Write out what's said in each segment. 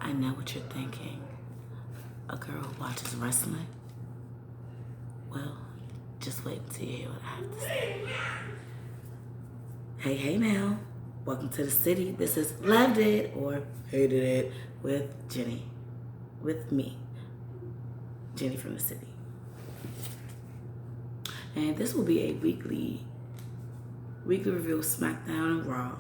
I know what you're thinking. A girl who watches wrestling? Well, just wait until you hear what I have to say. Hey now. Welcome to the city. This is Loved It or Hated It with Jenny. With me, Jenny from the city. And this will be a weekly review of SmackDown and Raw.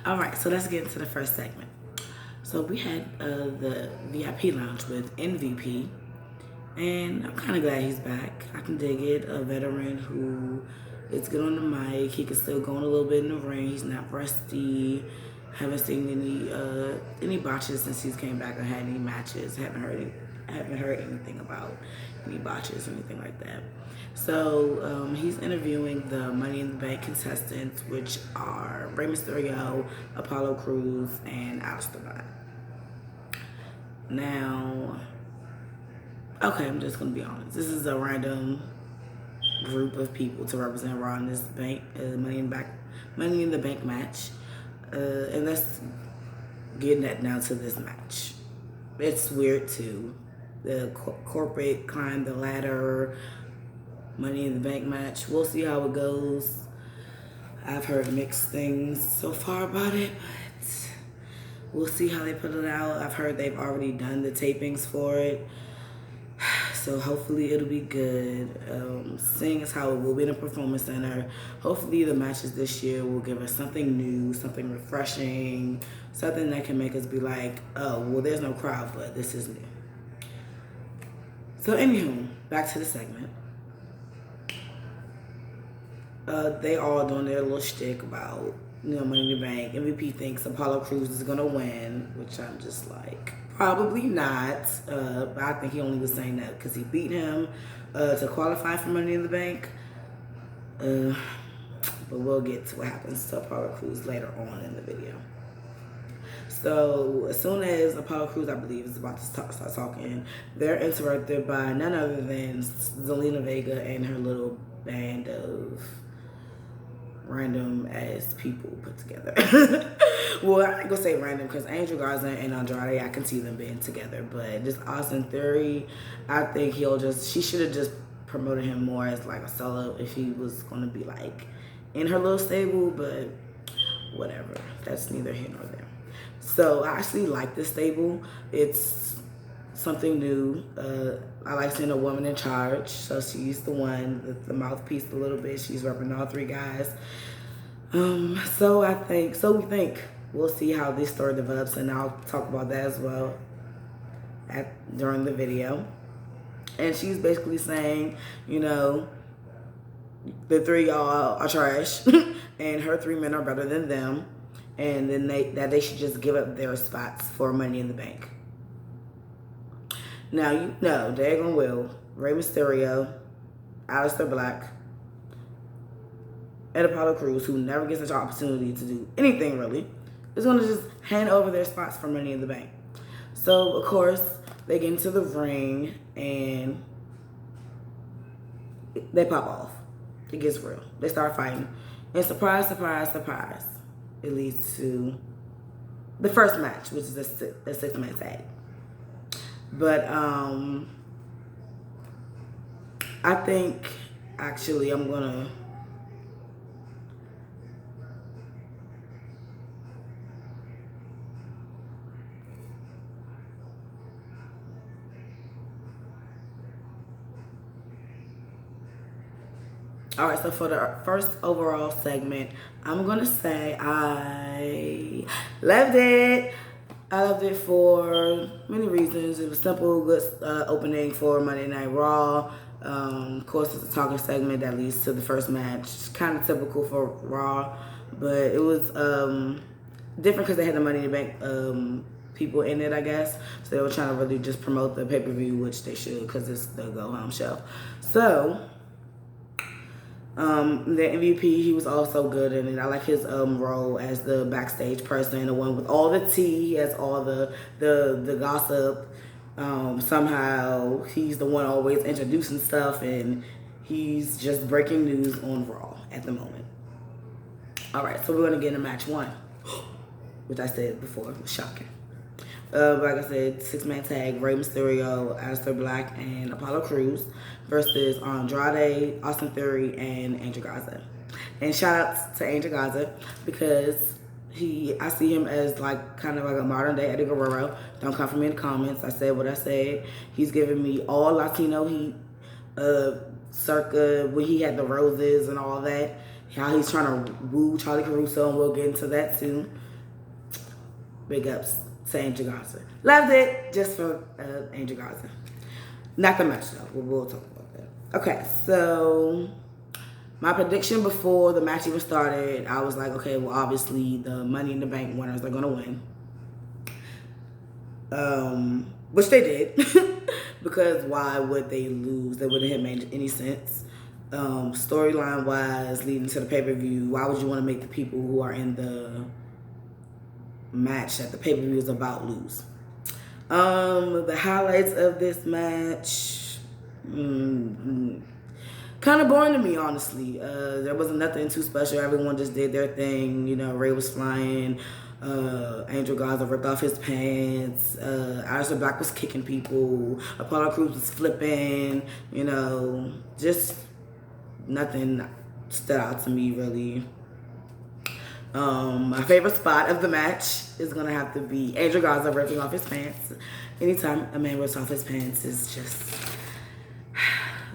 All right, so let's get into the first segment. So we had the VIP lounge with MVP, and I'm kind of glad he's back. I can dig it. A veteran who is good on the mic. He can still go on a little bit in the ring. He's not rusty. Haven't seen any botches since he's came back or had any matches. Haven't heard anything about any botches or anything like that. So he's interviewing the Money in the Bank contestants, which are Rey Mysterio, Apollo Crews, and Aleister Black. Now, okay, I'm just gonna be honest. This is a random group of people to represent Raw in this Money in the Bank match, and let's get that down to this match. It's weird too. The corporate climb the ladder, Money in the Bank match. We'll see how it goes. I've heard mixed things so far about it, but we'll see how they put it out. I've heard they've already done the tapings for it, so hopefully it'll be good. Seeing as how it will be in a performance center, hopefully the matches this year will give us something new, something refreshing, something that can make us be like, oh, well, there's no crowd, but this is new. So anywho, back to the segment. They all doing their little shtick about, Money in the Bank. MVP thinks Apollo Crews is gonna win, which I'm just like, probably not. But I think he only was saying that because he beat him to qualify for Money in the Bank. But we'll get to what happens to Apollo Crews later on in the video. So as soon as Apollo Crews, I believe, is about to start talking, they're interrupted by none other than Zelina Vega and her little band of random ass people put together. Well, I ain't gonna say random because Angel Garza and Andrade, I can see them being together, but just Austin Theory, I think she should have just promoted him more as like a solo if he was gonna be like in her little stable, but whatever. That's neither here nor there. So I actually like this stable. It's something new. I like seeing a woman in charge. So she's the one, the mouthpiece a little bit. She's repping all three guys. So we think we'll see how this story develops, and I'll talk about that as well during the video. And she's basically saying, the three y'all are trash, and her three men are better than them, and then they should just give up their spots for Money in the Bank. Now, daggone well, Rey Mysterio, Aleister Black, and Apollo Crews, who never gets an opportunity to do anything really, is going to just hand over their spots for Money in the Bank. So, of course, they get into the ring, and they pop off. It gets real. They start fighting. And surprise, surprise, surprise, it leads to the first match, which is a six-man tag. But I think actually I'm gonna all right, so for the first overall segment, I'm gonna say I loved it. I loved it for many reasons. It was simple, good opening for Monday Night Raw. Of course, it's a talking segment that leads to the first match. Kind of typical for Raw, but it was different because they had the Money in the Bank people in it, I guess. So they were trying to really just promote the pay-per-view, which they should because it's the go-home show. So the MVP, he was also good in it. I like his role as the backstage person, the one with all the tea. He has all the gossip. Somehow he's the one always introducing stuff, and he's just breaking news on Raw at the moment. All right, so we're gonna get into match 1, which I said before was shocking. Like I said, 6-man tag: Rey Mysterio, Aleister Black, and Apollo Crews versus Andrade, Austin Theory, and Angel Garza. And shout outs to Angel Garza because I see him as like kind of like a modern day Eddie Guerrero. Don't come for me in the comments. I said what I said. He's giving me all Latino heat, circa when he had the roses and all that. How he's trying to woo Charlie Caruso, and we'll get into that soon. Big ups to Angel Garza. Loved it just for Angel Garza. Not the match though. We'll talk about that. Okay, so my prediction before the match even started, I was like, okay, well, obviously the Money in the Bank winners are gonna win. Which they did. Because why would they lose? That wouldn't have made any sense. Storyline wise, leading to the pay-per-view, why would you want to make the people who are in the match that the pay-per-view is about lose? The highlights of this match, kind of boring to me, honestly. There wasn't nothing too special. Everyone just did their thing. You know, Rey was flying. Angel Garza ripped off his pants. Aleister Black was kicking people. Apollo Crews was flipping. You know, just nothing stood out to me, really. My favorite spot of the match is going to have to be Angel Garza ripping off his pants. Anytime a man rips off his pants is just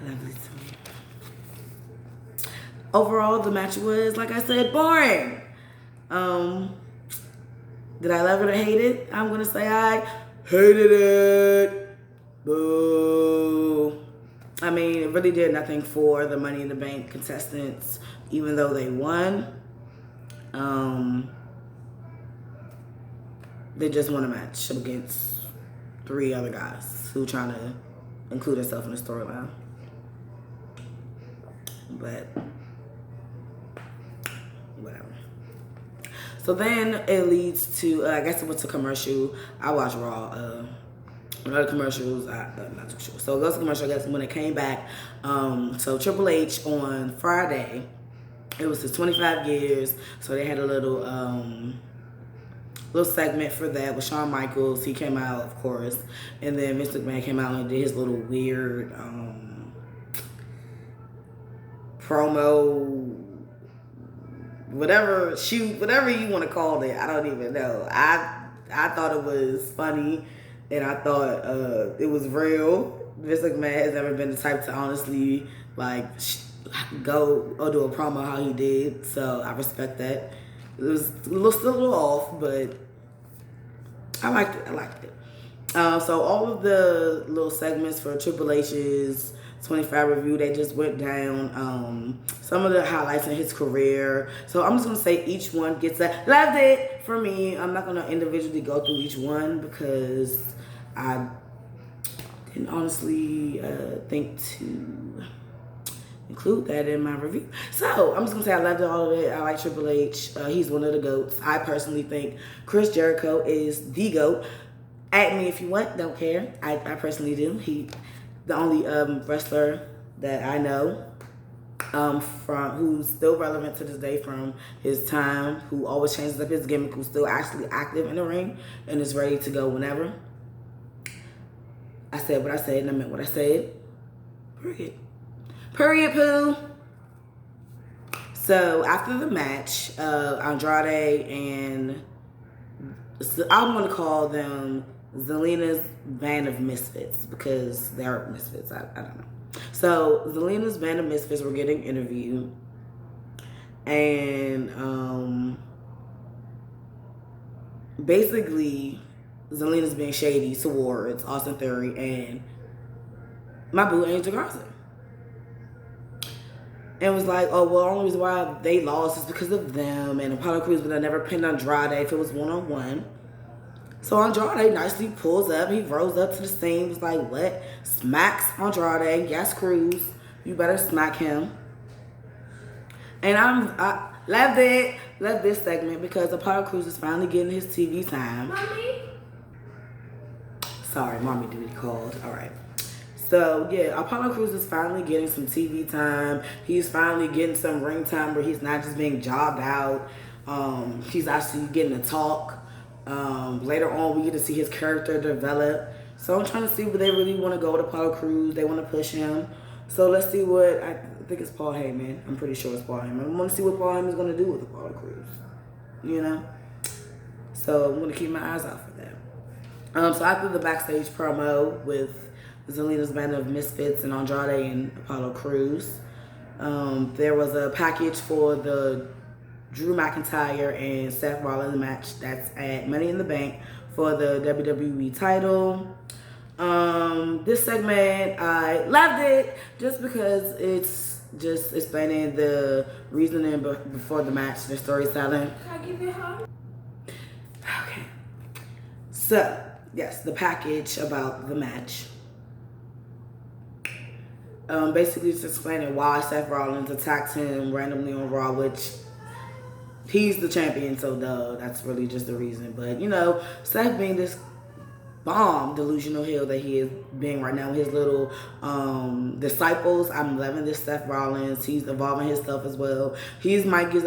lovely to me. Overall, the match was, like I said, boring. Did I love it or hate it? I'm going to say I hated it. Boo. I mean, it really did nothing for the Money in the Bank contestants, even though they won. They just won a match against 3 other guys who trying to include themselves in the storyline. But whatever. So then it leads to, I guess it went to commercial. I watched Raw. Other commercials, I'm not too sure. So it goes to commercial, I guess, when it came back. So Triple H on Friday, it was his 25 years. So they had a little segment for that with Shawn Michaels. He came out, of course. And then Vince McMahon came out and did his little weird promo, whatever you want to call it. I don't even know. I thought it was funny, and I thought it was real. Vince McMahon has never been the type to honestly like go or do a promo how he did, so I respect that. It was still a little off, but I liked it. So all of the little segments for Triple H's 25 review, they just went down. Some of the highlights in his career. So I'm just going to say each one gets that. Loved it for me. I'm not going to individually go through each one because I didn't honestly think to include that in my review. So I'm just going to say I loved all of it. I like Triple H. He's one of the GOATs. I personally think Chris Jericho is the GOAT. At me if you want. Don't care. I personally do. He the only wrestler that I know from who's still relevant to this day from his time, who always changes up his gimmick, who's still actually active in the ring and is ready to go whenever. I said what I said and I meant what I said. Period. Period, poo. So after the match, Andrade and I'm going to call them Zelina's band of misfits because they're misfits. I don't know. So Zelina's band of misfits were getting interviewed, and basically Zelina's being shady towards Austin Theory and my boo Angel Garza. And was like, oh, well, the only reason why they lost is because of them, and Apollo Crews would have never pinned Andrade if it was one-on-one. So Andrade nicely pulls up. He rolls up to the scene. Was like, what? Smacks Andrade. Yes, Cruz. You better smack him. And I loved it. Loved this segment because Apollo Crews is finally getting his TV time. Mommy? Sorry, mommy duty called. All right. So, yeah, Apollo Crews is finally getting some TV time. He's finally getting some ring time where he's not just being jobbed out. He's actually getting to talk. Later on, we get to see his character develop. So I'm trying to see where they really want to go with Apollo Crews. They want to push him. So let's see what, I think it's Paul Heyman. I'm pretty sure it's Paul Heyman. I want to see what Paul Heyman's going to do with Apollo Crews. You know? So I'm going to keep my eyes out for that. So after the backstage promo with Zelina's band of Misfits and Andrade and Apollo Crews, there was a package for the Drew McIntyre and Seth Rollins match that's at Money in the Bank for the WWE title. This segment, I loved it just because it's just explaining the reasoning before the match, the storytelling. Can I give you a hug? Okay. So, yes, the package about the match. Basically, it's explaining why Seth Rollins attacked him randomly on Raw, which he's the champion, so that's really just the reason. But, you know, Seth being this bomb delusional heel that he is being right now with his little disciples. I'm loving this Seth Rollins. He's evolving his stuff as well. He might get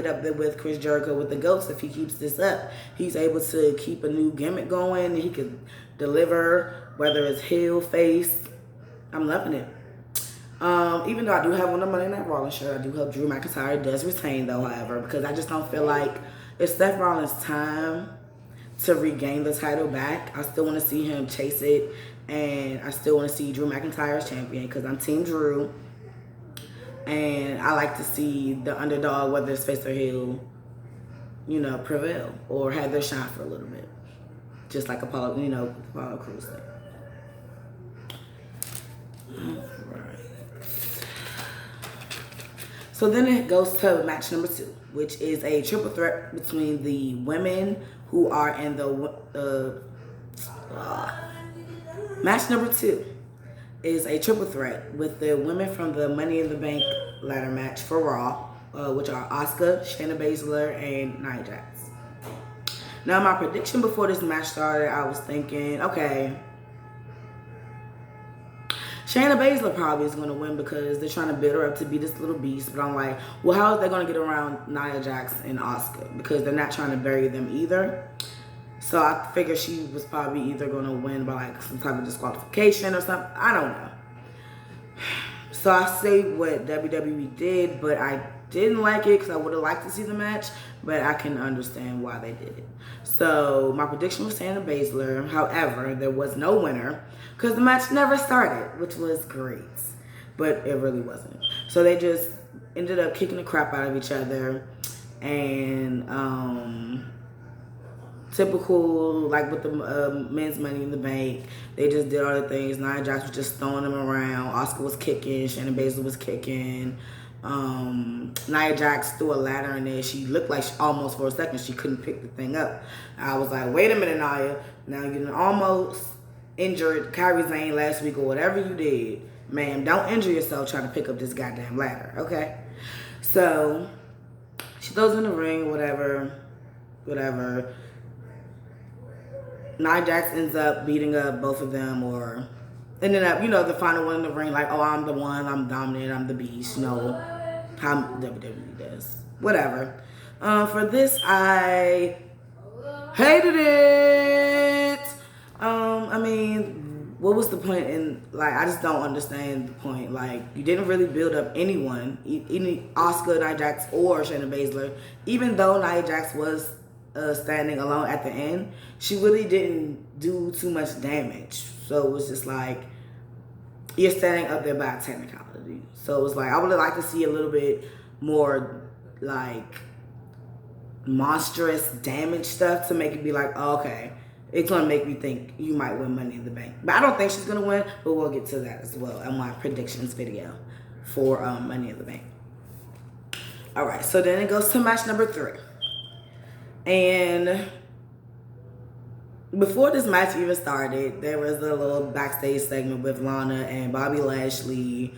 up there with Chris Jericho with the GOATs if he keeps this up. He's able to keep a new gimmick going, and he can deliver, whether it's heel, face. I'm loving it. Even though I do have on the Monday Night Raw shirt, I do hope Drew McIntyre does retain, though, however, because I just don't feel like it's Seth Rollins' time to regain the title back. I still want to see him chase it, and I still want to see Drew McIntyre as champion because I'm Team Drew, and I like to see the underdog, whether it's face or heel, you know, prevail or have their shine for a little bit, just like Apollo, you know, Apollo Crews thing. So then it goes to match number 2, which is a triple threat between the women who are in the match number 2 is a triple threat with the women from the Money in the Bank ladder match for Raw, which are Asuka, Shayna Baszler, and Nia Jax. Now, my prediction before this match started, I was thinking, okay, Shayna Baszler probably is going to win because they're trying to build her up to be this little beast. But I'm like, well, how are they going to get around Nia Jax and Asuka? Because they're not trying to bury them either. So I figured she was probably either going to win by like some type of disqualification or something. I don't know. So I say what WWE did, but I didn't like it because I would have liked to see the match. But I can understand why they did it. So my prediction was Shayna Baszler. However, there was no winner because the match never started, which was great. But it really wasn't. So they just ended up kicking the crap out of each other. And typical, like with the men's Money in the Bank, they just did all the things. Nia Jax was just throwing them around. Asuka was kicking. Shayna Baszler was kicking. Nia Jax threw a ladder in there. She looked like almost for a second she couldn't pick the thing up. I was like, wait a minute, Nia. Now you almost injured Kairi Sane last week or whatever you did. Ma'am, don't injure yourself trying to pick up this goddamn ladder, okay? So she throws in the ring, whatever. Nia Jax ends up beating up both of them, or ended up, you know, the final one in the ring, like, oh, I'm the one, I'm dominant, I'm the beast, you know, how WWE does. Whatever. For this, I hated it. I mean, what was the point in, like, I just don't understand the point. Like, you didn't really build up anyone, any Asuka, Nia Jax, or Shayna Baszler. Even though Nia Jax was standing alone at the end, she really didn't do too much damage. So it was just like, you're standing up there by technicality. So it was like, I would have liked to see a little bit more, like, monstrous damage stuff to make it be like, oh, okay, it's going to make me think you might win Money in the Bank. But I don't think she's going to win, but we'll get to that as well in my predictions video for Money in the Bank. All right, so then it goes to match number 3. And before this match even started, there was a little backstage segment with Lana and Bobby Lashley.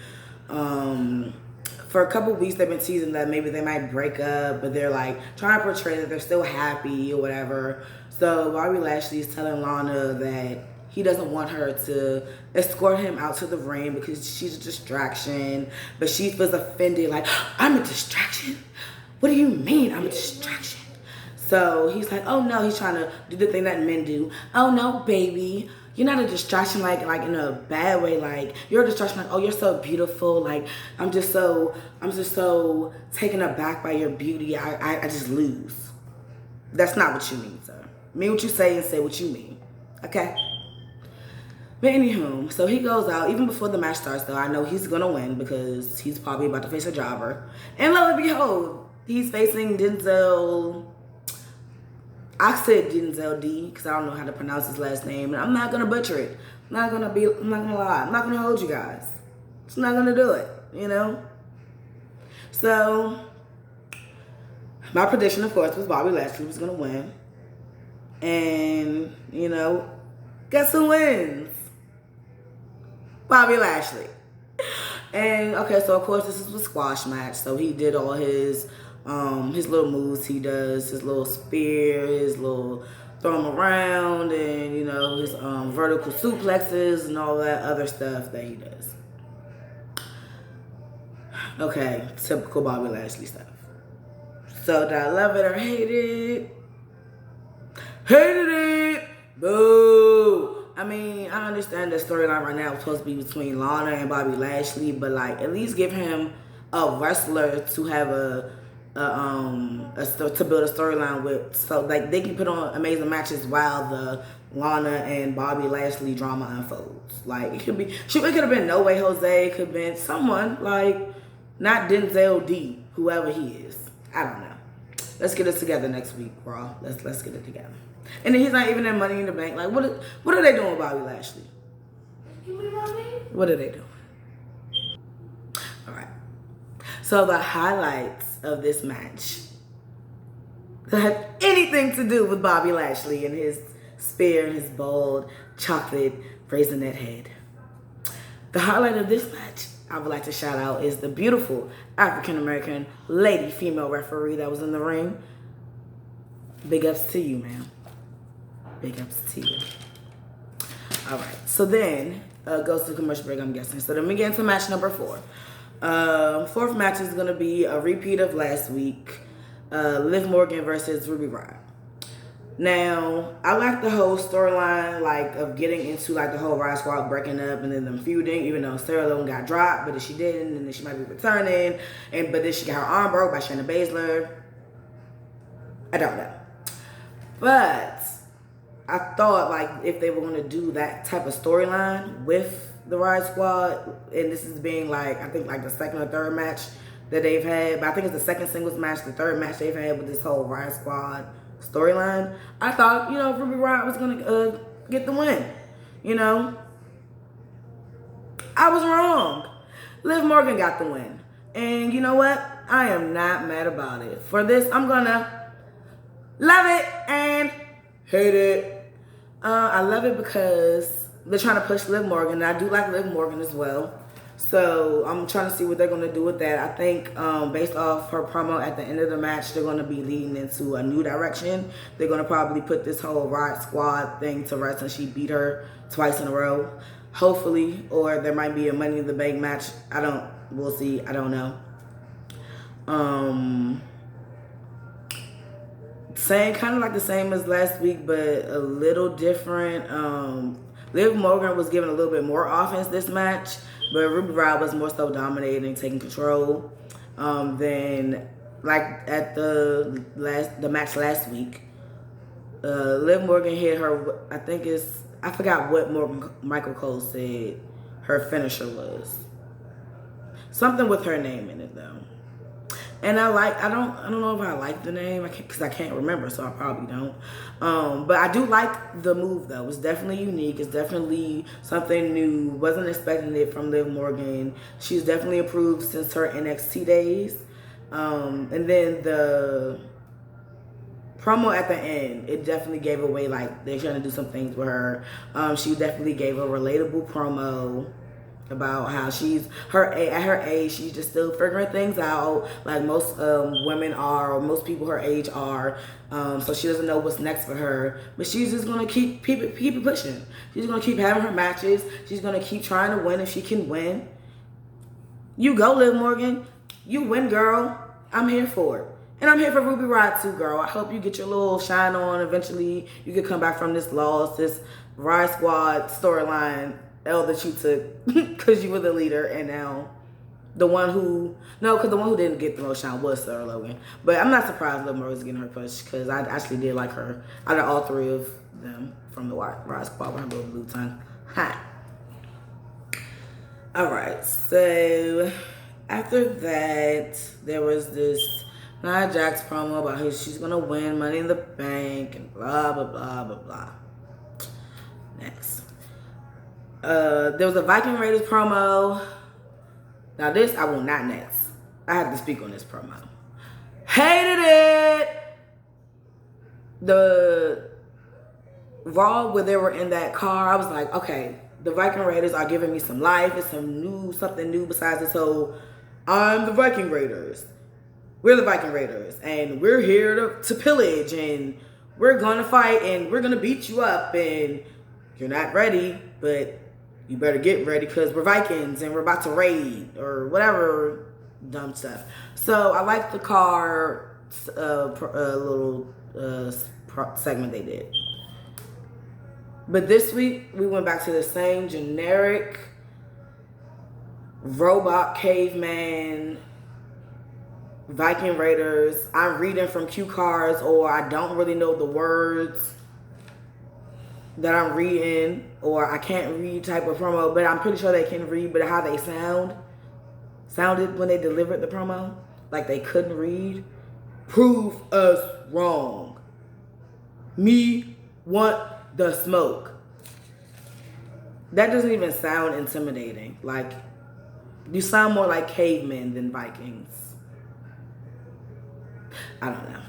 For a couple weeks, they've been teasing that maybe they might break up, but they're like trying to portray that they're still happy or whatever. So Bobby Lashley is telling Lana that he doesn't want her to escort him out to the ring because she's a distraction. But she feels offended, like, I'm a distraction? What do you mean I'm a distraction? So he's like, oh no, he's trying to do the thing that men do. Oh no, baby, you're not a distraction, like in a bad way. Like, you're a distraction, like, oh, you're so beautiful. Like, I'm just so taken aback by your beauty. I just lose. That's not what you mean, sir. Mean what you say and say what you mean. Okay? But anywho, so he goes out. Even before the match starts, though, I know he's going to win because he's probably about to face a jobber. And lo and behold, he's facing Denzel. I said Denzel D because I don't know how to pronounce his last name. And I'm not going to butcher it. I'm not going to lie. I'm not going to hold you guys. Just not going to do it, you know? So, my prediction, of course, was Bobby Lashley was going to win. And, you know, guess who wins? Bobby Lashley. And, okay, so, of course, this is a squash match. So, he did all his little moves he does, his little spear, his little throw him around, and, you know, his vertical suplexes and all that other stuff that he does. Okay, typical Bobby Lashley stuff. So, did I love it or hate it? Hated it! Boo! I mean, I understand the storyline right now is supposed to be between Lana and Bobby Lashley, but, like, at least give him a wrestler to have to build a storyline with, so like they can put on amazing matches while the Lana and Bobby Lashley drama unfolds. Like, it could have been No Way Jose, it could have been someone like not Denzel D, whoever he is. I don't know. Let's get it together next week, Raw. Let's get it together. And then he's not even in Money in the Bank. Like, what are they doing with Bobby Lashley? What are they doing? All right. So the highlights of this match that have anything to do with Bobby Lashley and his spear and his bold chocolate raisinette head. The highlight of this match I would like to shout out is the beautiful African-American lady female referee that was in the ring. Big ups to you, ma'am. Big ups to you. All right. So then, goes to commercial break, I'm guessing. So then we get into match number 4. Fourth match is going to be a repeat of last week. Liv Morgan versus Ruby Riott. Now, I like the whole storyline, like, of getting into, like, the whole Riott Squad breaking up and then them feuding, even though Sarah Logan got dropped, but then she didn't, and then she might be returning, but then she got her arm broke by Shayna Baszler. I don't know. But I thought, like, if they were going to do that type of storyline with the Riott Squad, and this is being, like, I think, like, the second or third match that they've had, but I think it's the second singles match, the third match they've had with this whole Riott Squad storyline, I thought, you know, Ruby Riott was going to get the win, you know. I was wrong. Liv Morgan got the win. And you know what? I am not mad about it. For this, I'm going to love it and hate it. I love it because they're trying to push Liv Morgan, and I do like Liv Morgan as well. So I'm trying to see what they're going to do with that. I think based off her promo at the end of the match, they're going to be leading into a new direction. They're going to probably put this whole Riott Squad thing to rest, and she beat her twice in a row. Hopefully. Or there might be a Money in the Bank match. We'll see. I don't know. Kind of like the same as last week, but a little different. Liv Morgan was given a little bit more offense this match, but Ruby Riott was more so dominating, taking control than like at the match last week. Liv Morgan hit her. I forgot what Michael Cole said her finisher was. Something with her name in it though. And I don't know if I like the name because I can't remember, so I probably don't. But I do like the move though. It's definitely unique. It's definitely something new. Wasn't expecting it from Liv Morgan. She's definitely improved since her NXT days. And then the promo at the end, it definitely gave away, like, they're trying to do some things with her. She definitely gave a relatable promo. about how at her age, she's just still figuring things out, like most women are, or most people her age are. So she doesn't know what's next for her, but she's just gonna keep it pushing. She's gonna keep having her matches. She's gonna keep trying to win if she can win. You go, Liv Morgan. You win, girl. I'm here for it. And I'm here for Ruby Rod too, girl. I hope you get your little shine on eventually. You can come back from this loss, this Ride Squad storyline L that you took because you were the leader, and now the one who didn't get the most shine was Sarah Logan. But I'm not surprised Liv Morgan's getting her push because I actually did like her out of all three of them from the Ride Squad with her little blue tongue. Hi. All right, so after that, there was this Nia Jax promo about how she's gonna win Money in the Bank and blah blah blah blah blah. Next, there was a Viking Raiders promo. Now this I will not next. I have to speak on this promo. Hated it. The Raw where they were in that car, I was like, okay, the Viking Raiders are giving me some life. It's something new besides this whole I'm the Viking Raiders. We're the Viking Raiders, and we're here to pillage, and we're gonna fight, and we're gonna beat you up, and you're not ready, but you better get ready because we're Vikings, and we're about to raid, or whatever dumb stuff. So I like the car little segment they did. But this week, we went back to the same generic robot caveman Viking Raiders. I'm reading from cue cards, or I don't really know the words that I'm reading, or I can't read type of promo, but I'm pretty sure they can read, but how they sounded when they delivered the promo, like they couldn't read. Prove us wrong. Me want the smoke. That doesn't even sound intimidating. Like, you sound more like cavemen than Vikings. I don't know.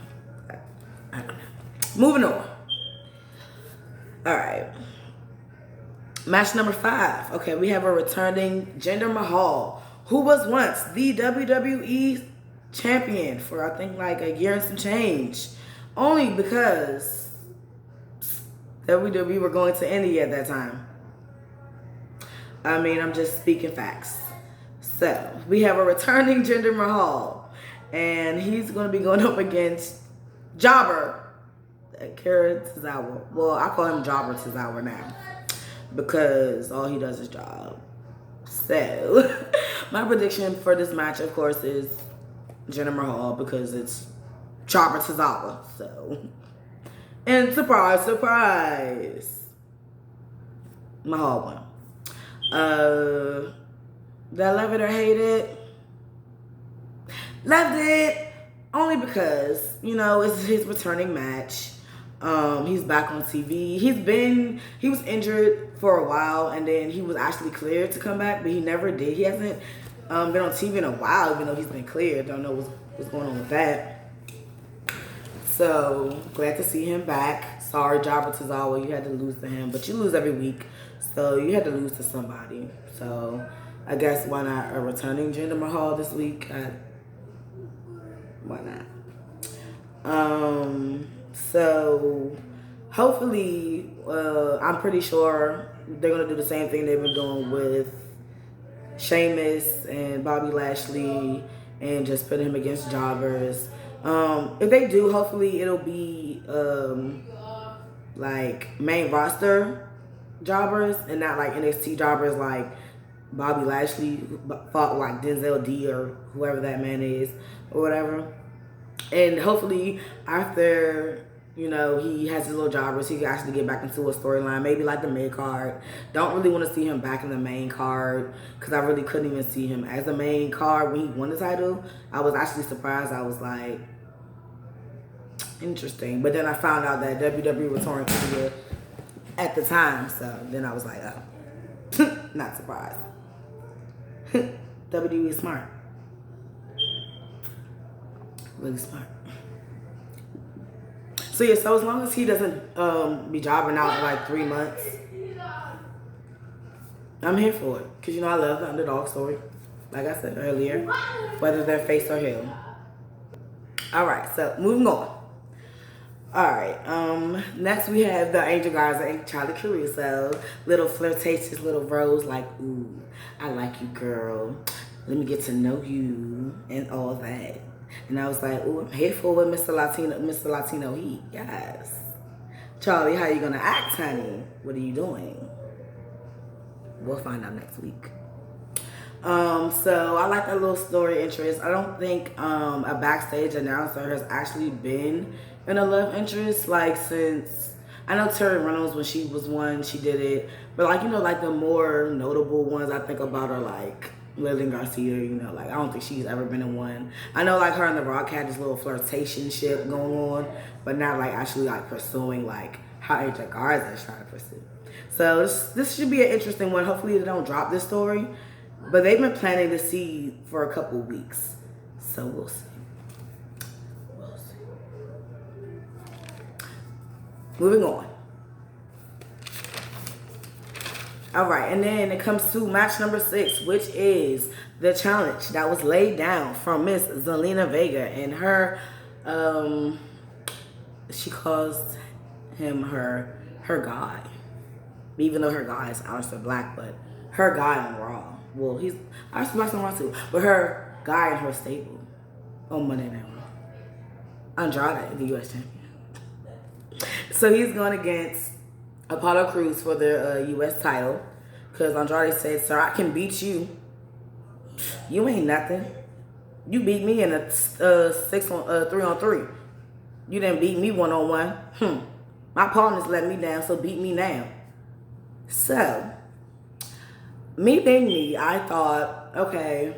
I don't know. Moving on. All right. Match number 5. Okay, we have a returning Jinder Mahal, who was once the WWE champion for, I think, like a year and some change. Only because WWE were going to India at that time. I mean, I'm just speaking facts. So, we have a returning Jinder Mahal. And he's going to be going up against Jobber Tozawa. Well, I call him Jobber Tozawa now, because all he does is job. So, my prediction for this match, of course, is Jinder Mahal, because it's Jobber Tozawa. So, and surprise, surprise, Mahal won. Did I love it or hate it? Loved it, only because, you know, it's his returning match. He's back on TV. He was injured for a while, and then he was actually cleared to come back, but he never did. He hasn't been on TV in a while, even though he's been cleared. Don't know what's going on with that. So, glad to see him back. Sorry, Jabba Tozawa, you had to lose to him, but you lose every week, so you had to lose to somebody. So, I guess why not a returning Jinder Mahal this week? Why not? So hopefully, I'm pretty sure they're gonna do the same thing they've been doing with Sheamus and Bobby Lashley, and just put him against jobbers. If they do, hopefully it'll be like main roster jobbers, and not like NXT jobbers like Bobby Lashley fought like Denzel D or whoever that man is or whatever. And hopefully after, you know, he has his little jobbers, he can actually get back into a storyline, maybe like the mid card. Don't really want to see him back in the main card, because I really couldn't even see him as the main card when he won the title. I was actually surprised. I was like, interesting. But then I found out that WWE was touring India at the time, so then I was like, oh, not surprised. WWE is smart. Really smart. So yeah, so as long as he doesn't be jobbing out in like 3 months, I'm here for it. Because, you know, I love the underdog story. Like I said earlier. Whether they're face or heel. Alright, so moving on. Alright, next we have the Angel Garza and Charlie Caruso. Little flirtatious little rose like, ooh, I like you, girl. Let me get to know you and all that. And I was like, ooh, I'm here for it, Mr. Latino Heat. Yes. Charlie, how you gonna act, honey? What are you doing? We'll find out next week. So I like that little story interest. I don't think a backstage announcer has actually been in a love interest like since, I know Terry Reynolds when she was one, she did it, but like, you know, like the more notable ones I think about are like Lillian Garcia, you know, like I don't think she's ever been in one. I know like her and The Rock had this little flirtation shit going on, but not like actually like pursuing like how AJ Garza is trying to pursue. So this should be an interesting one. Hopefully they don't drop this story. But they've been planting the seed for a couple weeks. So we'll see. We'll see. Moving on. Alright, and then it comes to match number 6, which is the challenge that was laid down from Miss Zelina Vega. And her, she calls him her guy. Even though her guy is Aleister Black, but her guy on Raw. Well, he's Aleister Black's on Raw too, but her guy in her stable on Monday Night Raw. Andrade, the U.S. champion. So he's going against Apollo Crews for the U.S. title, because Andrade said, "Sir, I can beat you. You ain't nothing. You beat me in a 3-on-3. You didn't beat me 1-on-1. My partners let me down, so beat me now." So, me being me, I thought, okay,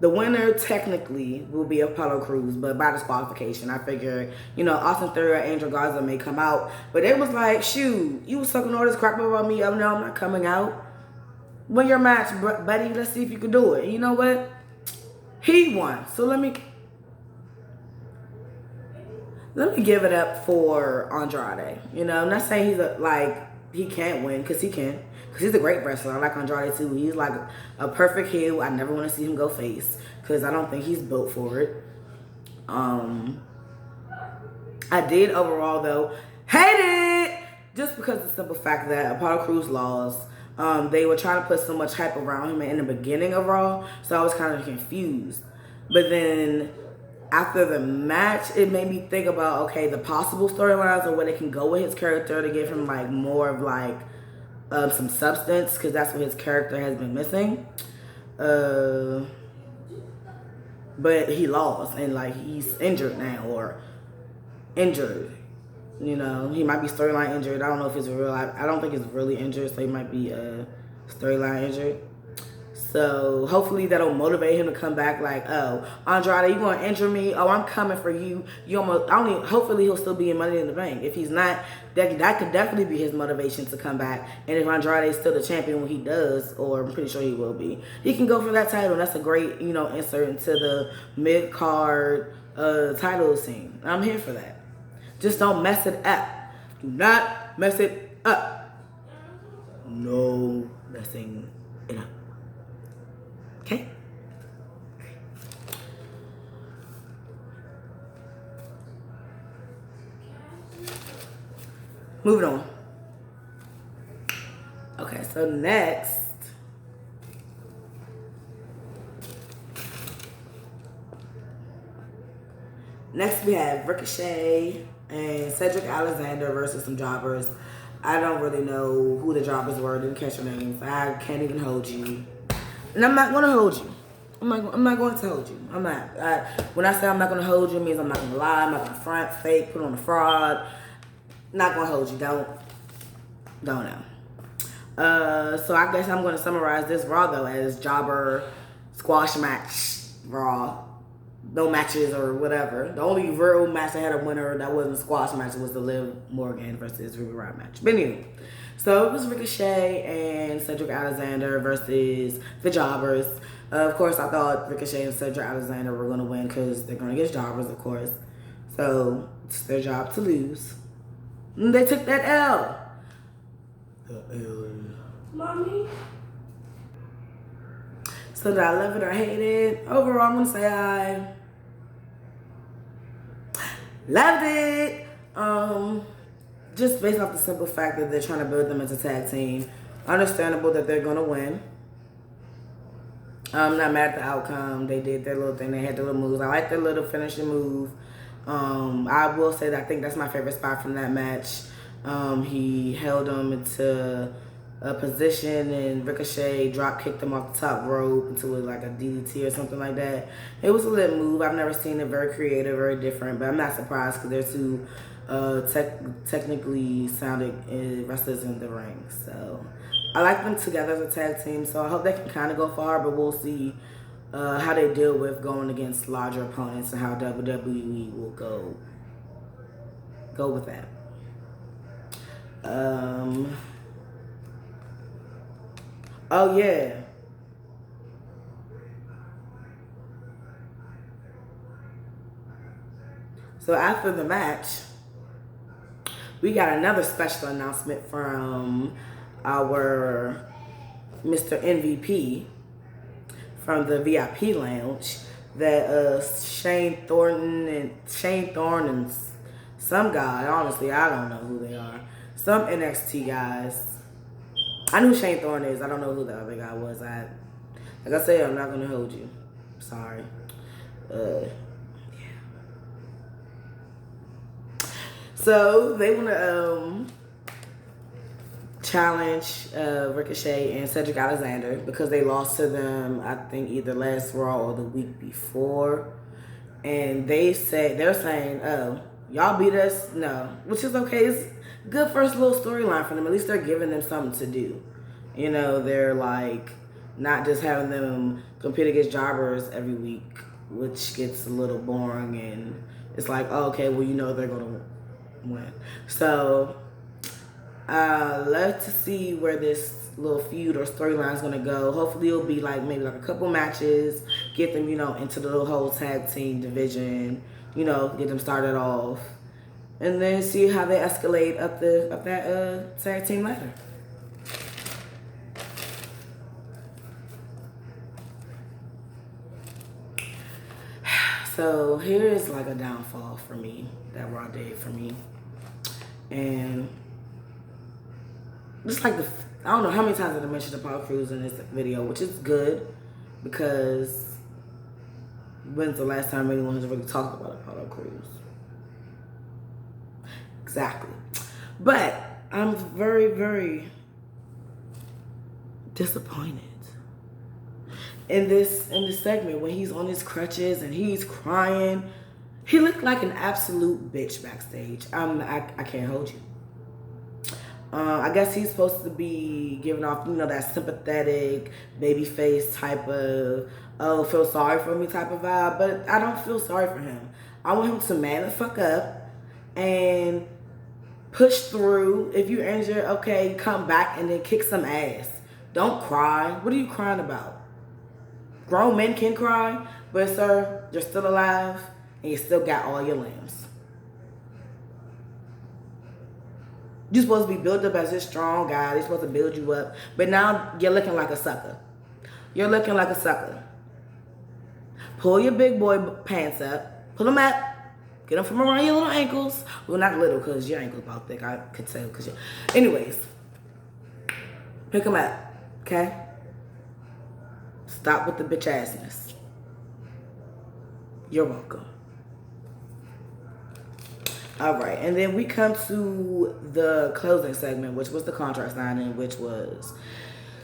the winner technically will be Apollo Crews, but by disqualification. I figured, you know, Austin Theory or Angel Garza may come out. But it was like, shoot, you was talking all this crap about me. Oh, no, I'm not coming out. Win your match, buddy. Let's see if you can do it. And you know what? He won. So let me give it up for Andrade. You know, I'm not saying he can't win, because he can. Because he's a great wrestler. I like Andrade too. He's like a perfect heel. I never want to see him go face, because I don't think he's built for it. I did overall though hate it, just because of the simple fact that Apollo Crews lost. They were trying to put so much hype around him in the beginning of Raw, so I was kind of confused. But then after the match, it made me think about, okay, the possible storylines or where they can go with his character to give him like more of like some substance, because that's what his character has been missing. But he lost, and like he's injured now, or injured. You know, he might be storyline injured. I don't know if it's real. I don't think it's really injured, so he might be storyline injured. So hopefully that'll motivate him to come back like, oh, Andrade, you gonna injure me? Oh, I'm coming for you. Hopefully he'll still be in Money in the Bank. If he's not, that could definitely be his motivation to come back. And if Andrade is still the champion when he does, or I'm pretty sure he will be, he can go for that title. That's a great, you know, insert into the mid-card title scene. I'm here for that. Just don't mess it up. Do not mess it up. No messing it up. Okay? Moving on. Okay, so next. Next we have Ricochet and Cedric Alexander versus some jobbers. I don't really know who the jobbers were. Didn't catch their names. I can't even hold you. And I'm not going to hold you. I'm not going to hold you. I'm not. When I say I'm not going to hold you, it means I'm not going to lie. I'm not going to front, fake, put on a fraud. Not going to hold you. Don't know. So I guess I'm going to summarize this Raw, though, as jobber squash match Raw. No matches or whatever. The only real match that had a winner that wasn't a squash match was the Liv Morgan versus Ruby Riott match. But anyway, so it was Ricochet and Cedric Alexander versus the jobbers. Of course, I thought Ricochet and Cedric Alexander were going to win because they're going to get jobbers, of course. So it's their job to lose. And they took that L. The L. Mommy. So did I love it or hate it? Overall, I'm gonna say I loved it. Just based off the simple fact that they're trying to build them as a tag team. Understandable that they're gonna win. I'm not mad at the outcome. They did their little thing. They had their little moves. I like their little finishing move. I will say that I think that's my favorite spot from that match. He held him into a position and Ricochet drop kicked him off the top rope into like a DDT or something like that. It was a lit move. I've never seen it. Very creative, very different, but I'm not surprised because they're two technically sounded wrestlers in the ring. So I like them together as a tag team, so I hope they can kind of go far, but we'll see how they deal with going against larger opponents and how WWE will go with that. Oh yeah. So after the match, we got another special announcement from our Mr. MVP from the VIP lounge that Shane Thorne and some guy, honestly, I don't know who they are. Some NXT guys. I knew Shane Thorne is. I don't know who the other guy was. Like I said, I'm not gonna hold you. Sorry. Yeah. So they want to challenge Ricochet and Cedric Alexander because they lost to them, I think, either last Raw or the week before. And they're saying, oh, y'all beat us? No. Which is okay. It's good first little storyline for them. At least they're giving them something to do. You know, they're like not just having them compete against jobbers every week, which gets a little boring. And it's like, oh, okay, well, you know they're going to win. So love to see where this little feud or storyline is going to go. Hopefully it'll be like maybe like a couple matches, get them, you know, into the whole tag team division, you know, get them started off, and then see how they escalate up that tag team ladder. So here is like a downfall for me that Raw did for me. And just like I don't know how many times I mentioned Apollo Crews in this video, which is good because when's the last time anyone has really talked about Apollo Crews? Exactly. But I'm very, very disappointed in this segment when he's on his crutches and he's crying. He looked like an absolute bitch backstage. I can't hold you. I guess he's supposed to be giving off, you know, that sympathetic baby face type of, oh, feel sorry for me type of vibe. But I don't feel sorry for him. I want him to man the fuck up and push through. If you're injured, okay, come back and then kick some ass. Don't cry. What are you crying about? Grown men can cry, but sir, you're still alive and you still got all your limbs. You're supposed to be built up as this strong guy. They're supposed to build you up. But now you're looking like a sucker. You're looking like a sucker. Pull your big boy pants up. Pull them up. Get them from around your little ankles. Well, not little because your ankles about thick. I could tell. Anyways. Pick them up. Okay? Stop with the bitch assness. You're welcome. All right, and then we come to the closing segment, which was the contract signing, which was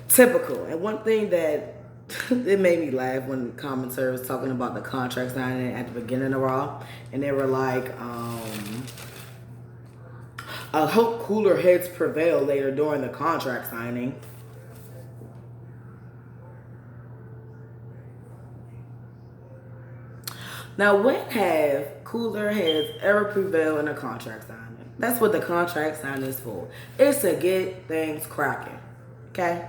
typical. And one thing that it made me laugh when commentary was talking about the contract signing at the beginning of Raw, and they were like, I hope cooler heads prevail later during the contract signing. Now, when have cooler heads ever prevailed in a contract signing? That's what the contract signing is for. It's to get things cracking, okay?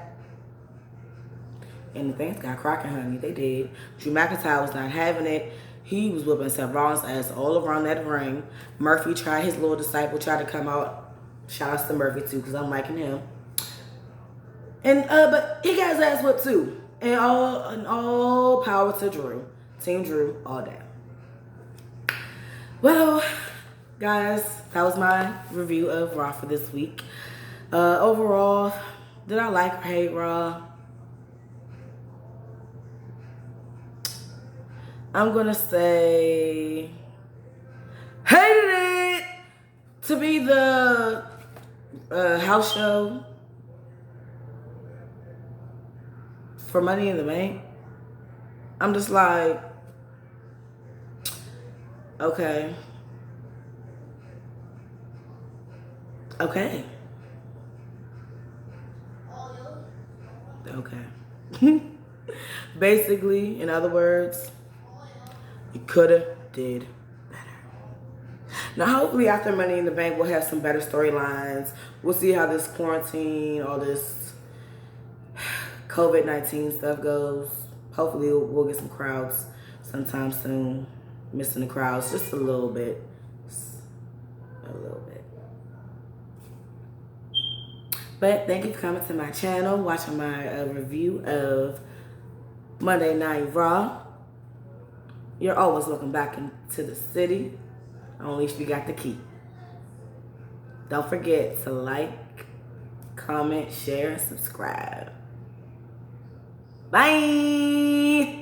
And the things got cracking, honey. They did. Drew McIntyre was not having it. He was whooping Seth Rollins' ass all around that ring. Murphy tried, his little disciple tried to come out. Shout out to Murphy, too, because I'm liking him. And but he got his ass whipped too. And all power to Drew. Team Drew all day. Well, guys, that was my review of Raw for this week. Overall, did I like or hate Raw? I'm gonna say hated it to be the house show for Money in the Bank. I'm just like, okay. Okay. Okay. Basically, in other words, you coulda did better. Now, hopefully after Money in the Bank, we'll have some better storylines. We'll see how this quarantine, all this COVID-19 stuff goes. Hopefully we'll get some crowds sometime soon. Missing the crowds just a little bit. A little bit. But thank you for coming to my channel, watching my review of Monday Night Raw. You're always welcome back into the city. Only if you got the key. Don't forget to like, comment, share, and subscribe. Bye!